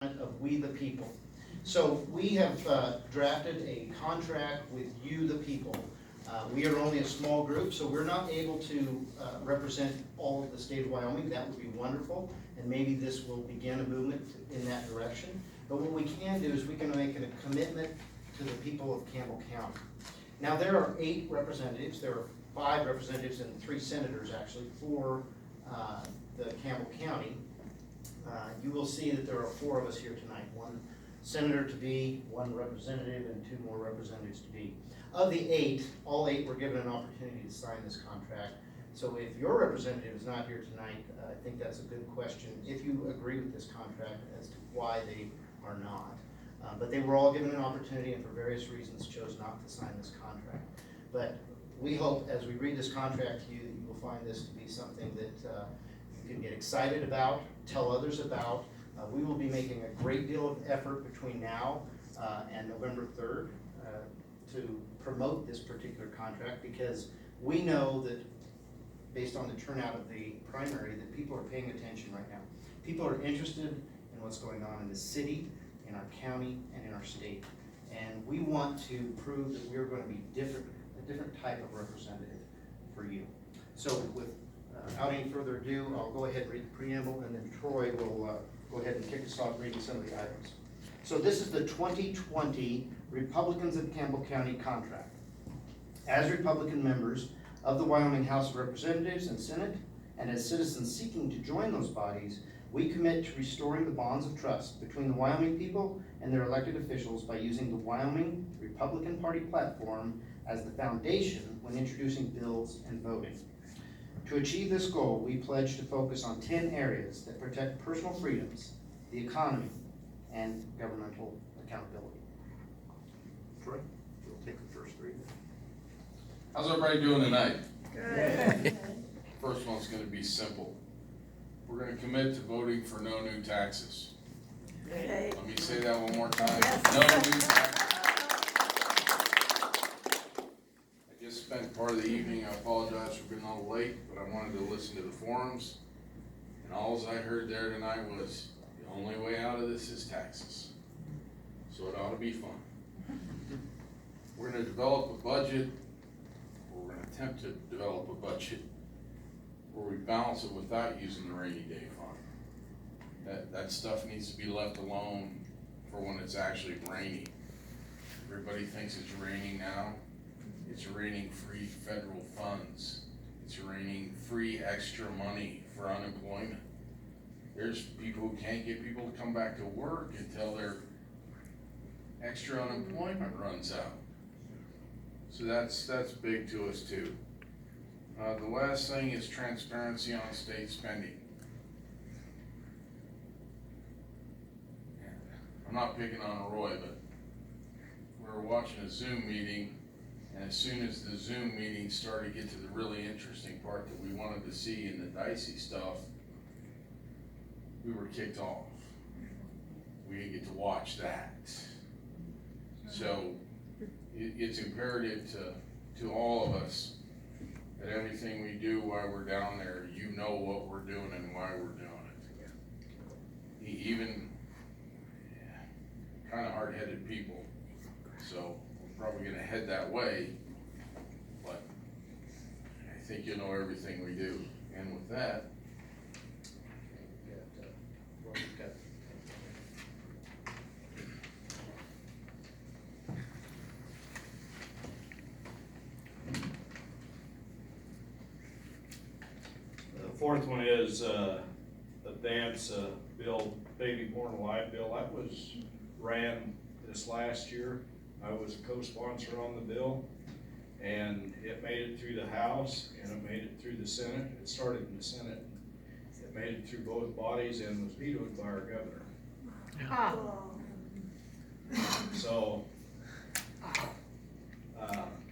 of we the people. So we have drafted a contract with you the people. We are only a small group, so we're not able to represent all of the state of Wyoming. That would be wonderful, and maybe this will begin a movement in that direction. But what we can do is we can make a commitment to the people of Campbell County. Now there are 8 representatives. There are 5 representatives and 3 senators actually for the Campbell County. You will see that there are 4 of us here tonight. 1 senator to be, 1 representative, and 2 more representatives to be. Of the 8, all 8 were given an opportunity to sign this contract. So if your representative is not here tonight, I think that's a good question, if you agree with this contract as to why they are not. But they were all given an opportunity and for various reasons chose not to sign this contract. But we hope as we read this contract to you that you will find this to be something that you can get excited about, tell others about. We will be making a great deal of effort between now and November 3rd to promote this particular contract, because we know that based on the turnout of the primary that people are paying attention right now. People are interested in what's going on in the city, in our county, and in our state. And we want to prove that we're going to be a different type of representative for you. So without any further ado, I'll go ahead and read the preamble, and then Troy will go ahead and kick us off reading some of the items. So this is the 2020 Republicans of Campbell County contract. As Republican members of the Wyoming House of Representatives and Senate, and as citizens seeking to join those bodies, we commit to restoring the bonds of trust between the Wyoming people and their elected officials by using the Wyoming Republican Party Platform as the foundation when introducing bills and voting. To achieve this goal, we pledge to focus on 10 areas that protect personal freedoms, the economy, and governmental accountability. Troy, you'll take the first 3. How's everybody doing tonight? Good. First one's going to be simple. We're going to commit to voting for no new taxes. Okay. Let me say that one more time. Yes. No new taxes. I just spent part of the evening, I apologize for being a little late, but I wanted to listen to the forums. And all I heard there tonight was, the only way out of this is taxes. So it ought to be fun. We're going to develop a budget, or we're going to attempt to develop a budget where we balance it without using the rainy day fund. That stuff needs to be left alone for when it's actually raining. Everybody thinks it's raining now. It's raining free federal funds. It's raining free extra money for unemployment. There's people who can't get people to come back to work until their extra unemployment runs out. So that's big to us too. The last thing is transparency on state spending. I'm not picking on Roy, but we were watching a Zoom meeting, and as soon as the Zoom meeting started to get to the really interesting part that we wanted to see in the dicey stuff, we were kicked off. We didn't get to watch that. So it's imperative to all of us that everything we do while we're down there, you know what we're doing and why we're doing it. Even kind of hard-headed people, so we're probably going to head that way, but I think you know everything we do. And with that, The 4th one is advance bill, baby born alive bill. That was ran this last year. I was a co-sponsor on the bill, and it made it through the House and it made it through the Senate. It started in the Senate. It made it through both bodies and was vetoed by our governor. So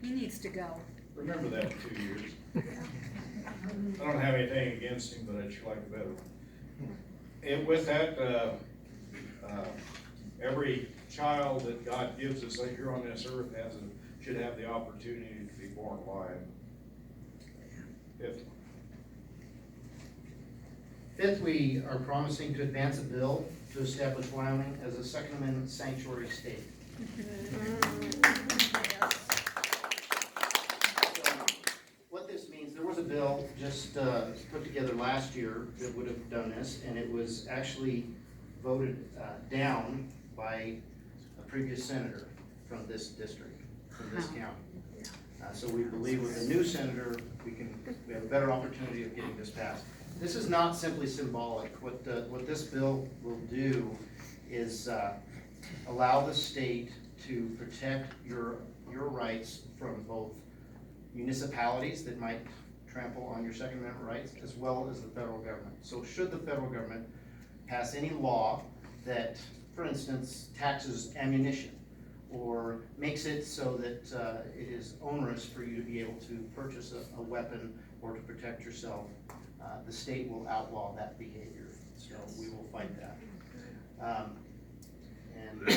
He needs to go. remember that in 2 years. I don't have anything against him, but I'd sure like a better one. And with that, every child that God gives us here on this earth should have the opportunity to be born alive. Fifth, we are promising to advance a bill to establish Wyoming as a Second Amendment sanctuary state. What this means, there was a bill just put together last year that would have done this, and it was actually voted down by a previous senator from this district, from this county. So we believe with a new senator, we have a better opportunity of getting this passed. This is not simply symbolic. What this bill will do is allow the state to protect your rights from both municipalities that might trample on your Second Amendment rights, as well as the federal government. So should the federal government pass any law that, for instance, taxes ammunition, or makes it so that it is onerous for you to be able to purchase a weapon or to protect yourself, the state will outlaw that behavior. So we will fight that. And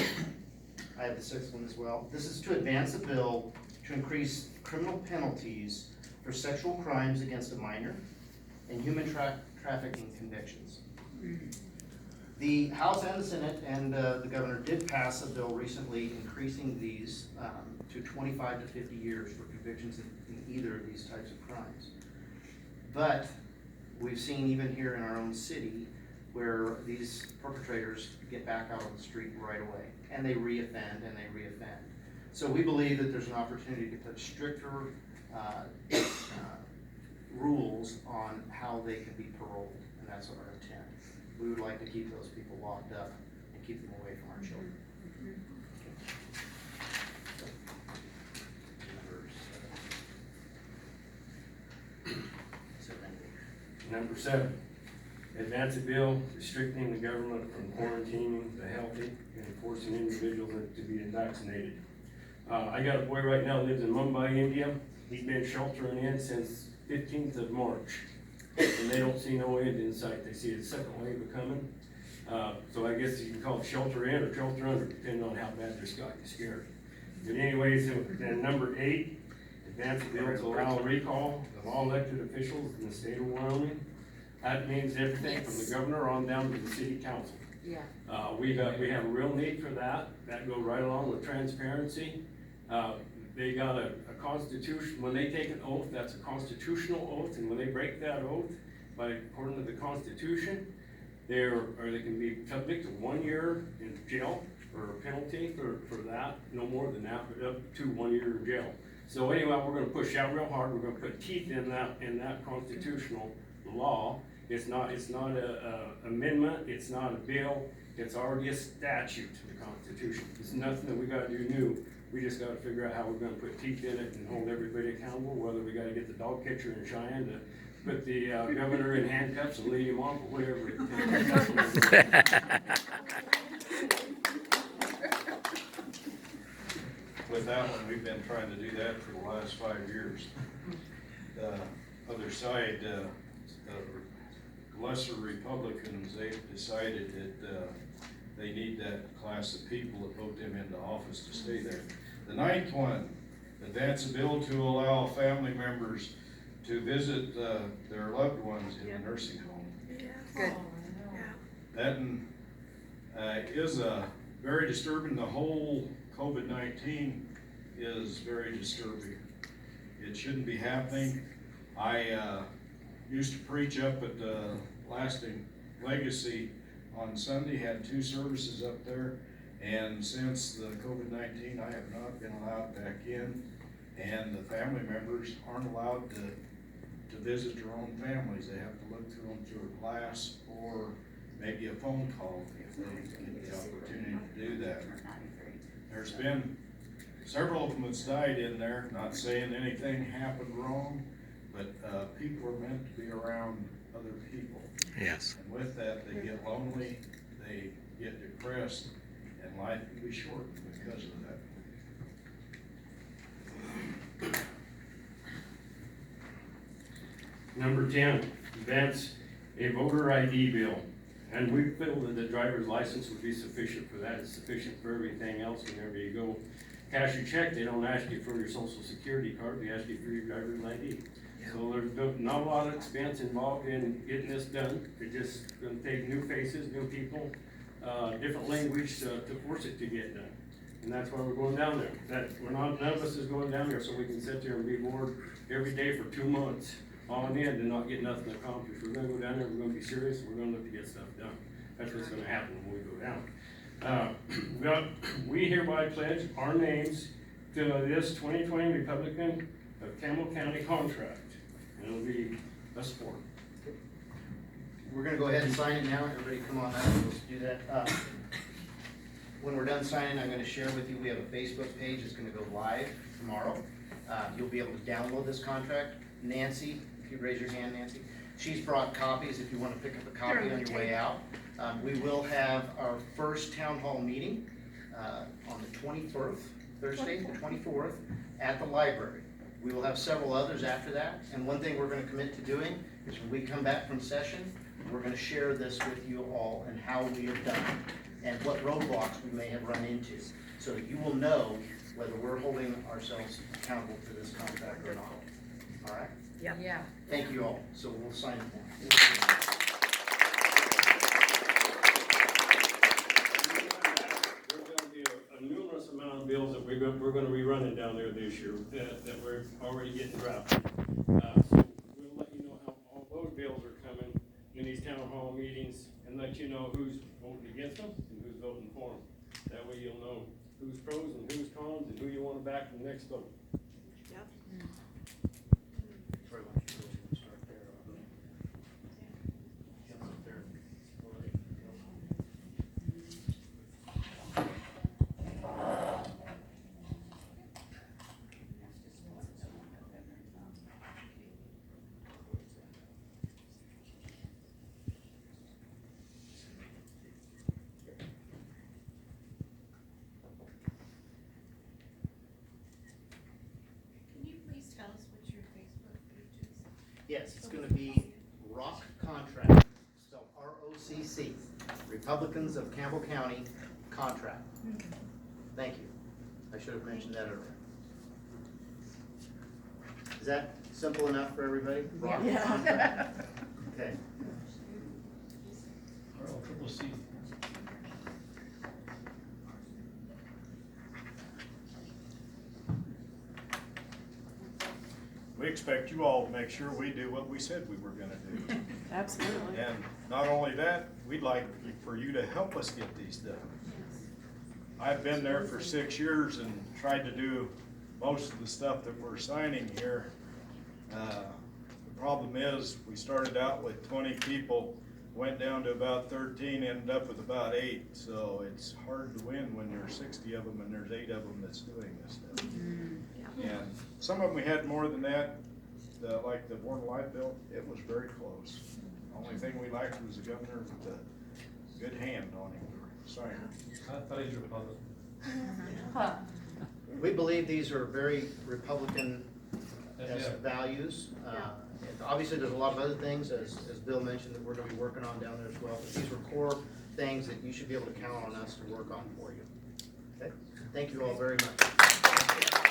I have the sixth one as well. This is to advance a bill to increase criminal penalties for sexual crimes against a minor and human trafficking convictions. The House and the Senate and the governor did pass a bill recently increasing these to 25 to 50 years for convictions in either of these types of crimes. But we've seen even here in our own city where these perpetrators get back out on the street right away, and they reoffend and they reoffend. So we believe that there's an opportunity to put stricter rules on how they can be paroled, and that's our intent. We would like to keep those people locked up and keep them away from our children. Number 7, advance a bill restricting the government from quarantining the healthy and forcing individuals to be vaccinated. I got a boy right now lives in Mumbai, India. He's been sheltering in since 15th of March. And they don't see no end in sight. They see the second wave coming. So I guess you can call it shelter in or shelter under, depending on how bad they're scared. But anyways, then number 8, advance a bill to allow a recall of all elected officials in the state of Wyoming. That means everything from the governor on down to the city council. Yeah. We have a real need for that. That goes right along with transparency. They got a constitution, when they take an oath, that's a constitutional oath, and when they break that oath, according to the Constitution, they can be subject to 1 year in jail or a penalty for that, no more than that, but up to 1 year in jail. So anyway, we're gonna push out real hard. We're gonna put teeth in that constitutional law. It's not a amendment, it's not a bill, it's already a statute in the Constitution. It's nothing that we gotta do new. We just gotta figure out how we're gonna put teeth in it and hold everybody accountable, whether we gotta get the dog catcher in Cheyenne to put the governor in handcuffs and lead him off, or whatever it takes. With that one, we've been trying to do that for the last 5 years. The other side, the lesser Republicans, they've decided that they need that class of people to vote them into office to stay there. The 9th one, advance a bill to allow family members to visit their loved ones in a nursing home. Good. That is very disturbing. The whole COVID-19 is very disturbing. It shouldn't be happening. I used to preach up at Lasting Legacy on Sunday, had 2 services up there, and since the COVID-19, I have not been allowed back in, and the family members aren't allowed to visit their own families. They have to look through them through a glass or maybe a phone call if they get the opportunity to do that. There's been several of them that's died in there, not saying anything happened wrong, but people are meant to be around other people. Yes. And with that, they get lonely, they get depressed, and life can be shortened because of that. Number 10, advance a voter ID bill. And we feel that the driver's license would be sufficient for that. It's sufficient for everything else whenever you go cash your check. They don't ask you for your social security card, they ask you for your driver's ID. So there's not a lot of expense involved in getting this done. It's just gonna take new faces, new people, different language to force it to get done. And that's why we're going down there. None of us is going down there so we can sit there and be bored every day for 2 months on end and not get nothing accomplished. We're gonna go down there, we're gonna be serious, we're gonna look to get stuff done. That's what's gonna happen when we go down. We hereby pledge our names to this 2020 Republican of Campbell County contract. And it'll be a sport. We're gonna go ahead and sign it now. Everybody come on up, let's do that. When we're done signing, I'm gonna share with you, we have a Facebook page that's gonna go live tomorrow. You'll be able to download this contract. Nancy, if you raise your hand, Nancy, she's brought copies if you wanna pick up a copy on your way out. We will have our first town hall meeting on the 24th, Thursday, the 24th, at the library. We will have several others after that, and one thing we're gonna commit to doing is when we come back from session, we're gonna share this with you all and how we have done it, and what roadblocks we may have run into, so that you will know whether we're holding ourselves accountable for this contract or not. All right? Yeah. Thank you all. So we'll sign it now. There's gonna be a numerous amount of bills that we're gonna be running down there this year that we're already getting drafted. So we'll let you know how all those bills are coming in these town hall meetings and let you know who's voting against them and who's voting for them. That way you'll know who's pros and who's cons and who you wanna back in the next vote. Troy, why don't you start there? Can you please tell us what your Facebook page is? Yes, it's gonna be Rock Contract, spelled ROCC, Republicans of Campbell County Contract. Thank you. I should have mentioned that earlier. Is that simple enough for everybody? Rock Contract? Okay. C. We expect you all to make sure we do what we said we were gonna do. Absolutely. And not only that, we'd like for you to help us get these done. I've been there for 6 years and tried to do most of the stuff that we're signing here. The problem is, we started out with 20 people, went down to about 13, ended up with about 8. So it's hard to win when there's 60 of them and there's 8 of them that's doing this stuff. And some of them we had more than that, like the Born Alive bill, it was very close. Only thing we liked was the governor with a good hand on him for signing. I thought he was Republican. We believe these are very Republican Yeah. values. Obviously, there's a lot of other things, as Bill mentioned, that we're gonna be working on down there as well. But these were core things that you should be able to count on us to work on for you. Okay? Thank you all very much.